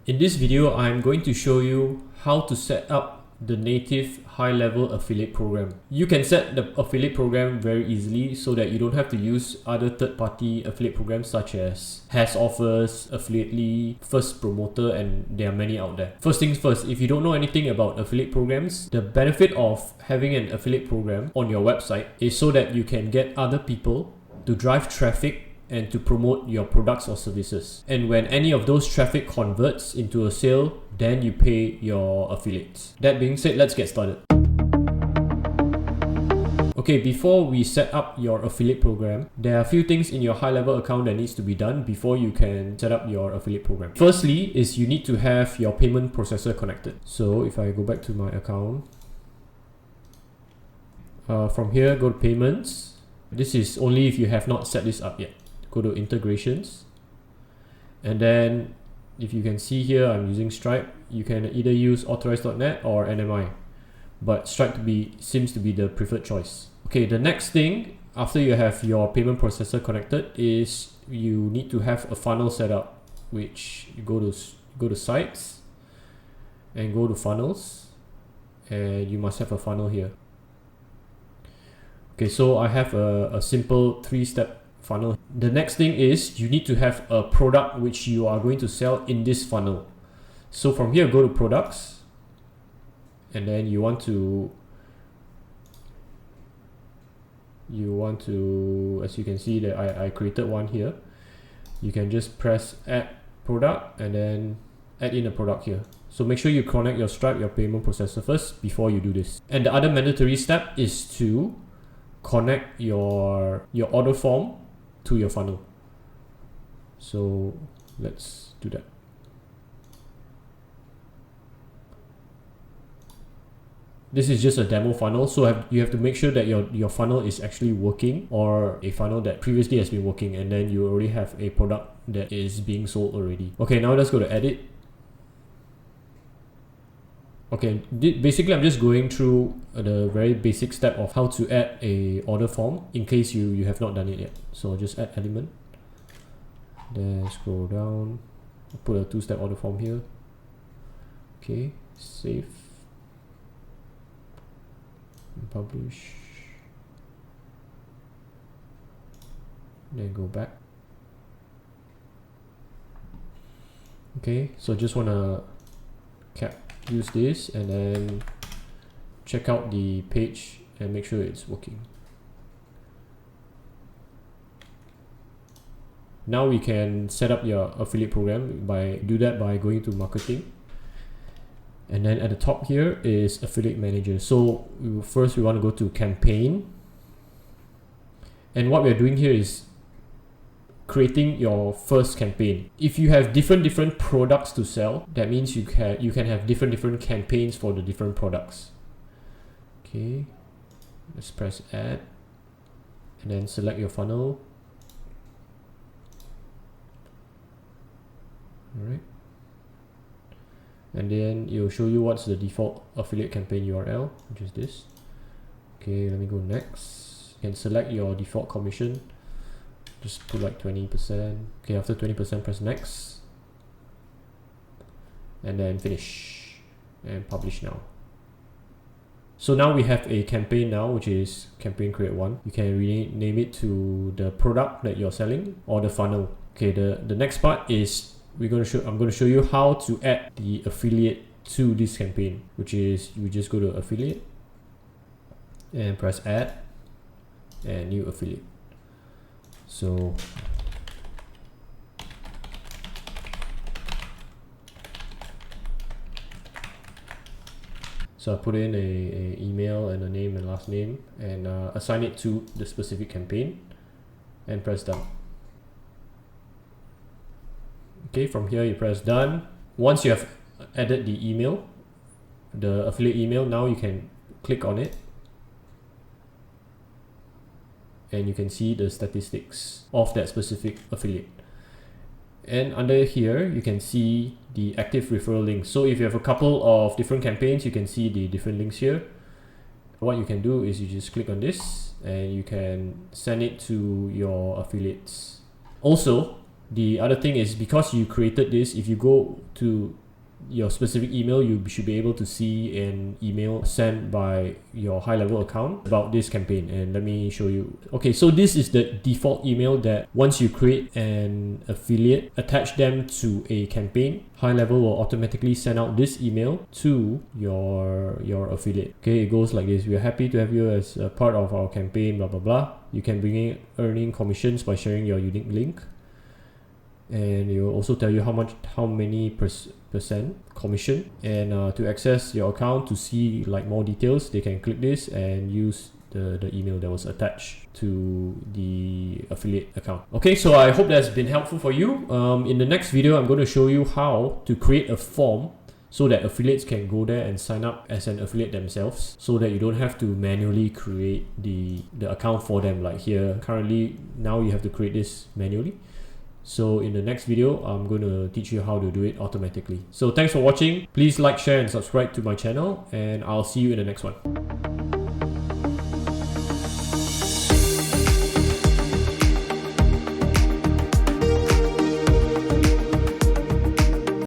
In this video, I'm going to show you how to set up the native high-level affiliate program. You can set the affiliate program very easily so that you don't have to use other third-party affiliate programs such as Has Offers, Affiliately, First Promoter, and there are many out there. First things first, if you don't know anything about affiliate programs, the benefit of having an affiliate program on your website is so that you can get other people to drive traffic and to promote your products or services. And when any of those traffic converts into a sale, then you pay your affiliates. That being said, let's get started. Okay, before we set up your affiliate program, there are a few things in your high-level account that needs to be done before you can set up your affiliate program. Firstly is you need to have your payment processor connected. So if I go back to my account, from here, go to payments. This is only if you have not set this up yet. Go to integrations, and then if you can see here, I'm using Stripe. You can either use authorized.net or NMI, but Stripe seems to be the preferred choice. Okay, the next thing after you have your payment processor connected is you need to have a funnel set up, which you go to sites and go to funnels, and you must have a funnel here. Okay, so I have a simple 3-step funnel. The next thing is you need to have a product which you are going to sell in this funnel. So from here, go to products, and then you want to, as you can see that I created one here. You can just press add product and then add in a product here. So make sure you connect your Stripe, your payment processor first before you do this. And the other mandatory step is to connect your order form to your funnel. So let's do that. This is just a demo funnel, so you have to make sure that your funnel is actually working, or a funnel that previously has been working, and then you already have a product that is being sold already. Okay, now let's go to edit. Okay, basically I'm just going through the very basic step of how to add a order form in case you have not done it yet. So just add element, then scroll down, put a 2-step order form here. Okay, save and publish, then go back. Okay, so just want to use this and then check out the page and make sure it's working. Now we can set up your affiliate program by going to marketing, and then at the top here is affiliate manager. So first we want to go to campaign, and what we're doing here is creating your first campaign. If you have different products to sell, that means you can have different campaigns for the different products. Okay, let's press add and then select your funnel. Alright, and then it will show you what's the default affiliate campaign URL, which is this. Okay, let me go next. You can select your default commission. Just put like 20%. Okay, after 20%, press next, and then finish and publish now. So now we have a campaign now, which is campaign create 1. You can rename it to the product that you're selling or the funnel. Okay, the next part is I'm going to show you how to add the affiliate to this campaign, which is you just go to affiliate and press add and new affiliate. So I put in a email and a name and last name, and assign it to the specific campaign and press done. Okay, from here you press done. Once you have added the email, the affiliate email, now you can click on it and you can see the statistics of that specific affiliate. And under here, you can see the active referral links. So if you have a couple of different campaigns, you can see the different links here. What you can do is you just click on this and you can send it to your affiliates. Also, The other thing is, because you created this, if you go to your specific email, you should be able to see an email sent by your HighLevel account about this campaign. And let me show you. Okay, so this is the default email that once you create an affiliate, attach them to a campaign, HighLevel will automatically send out this email to your affiliate. Okay, it goes like this: "We are happy to have you as a part of our campaign, blah blah blah. You can begin earning commissions by sharing your unique link." And it will also tell you how many percent commission. And to access your account, to see like more details, they can click this and use the email that was attached to the affiliate account. Okay, so I hope that's been helpful for you. In the next video, I'm going to show you how to create a form so that affiliates can go there and sign up as an affiliate themselves, so that you don't have to manually create the account for them. Like here, currently now you have to create this manually. So in the next video, I'm going to teach you how to do it automatically. So thanks for watching. Please like, share and subscribe to my channel, and I'll see you in the next one.